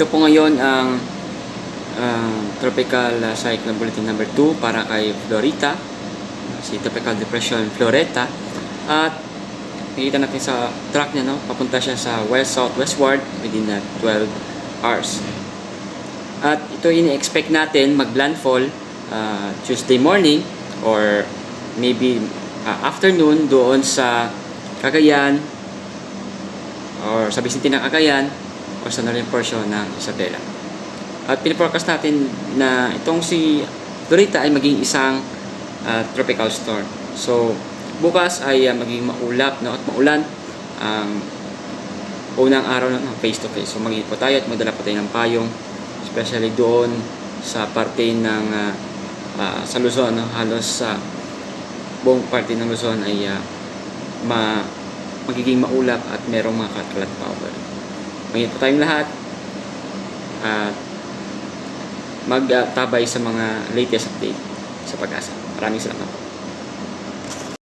Ito po ngayon ang Tropical Cyclone Bulletin number 2 para kay Florita, si Tropical Depression Floretta. At nakikita natin sa track niya, no? Papunta siya sa west-southwestward within 12 hours. At ito ini-expect natin mag-landfall Tuesday morning or maybe afternoon doon sa Cagayan or sa vicinity ng Cagayan o sa northern portion ng Isabela. At piniforecast natin na itong si Florita ay maging isang tropical storm. So bukas ay maging maulap, no, at maulan ang unang araw ng face to face. So mag-iit po tayo at magdala po tayo ng payong, especially doon sa parte ng sa Luzon, no? Halos sa buong parte ng Luzon ay magiging maulap at merong mga flood power. Mag-iit po tayong lahat at magtabay sa mga latest update sa Pag-asa. Maraming salamat po.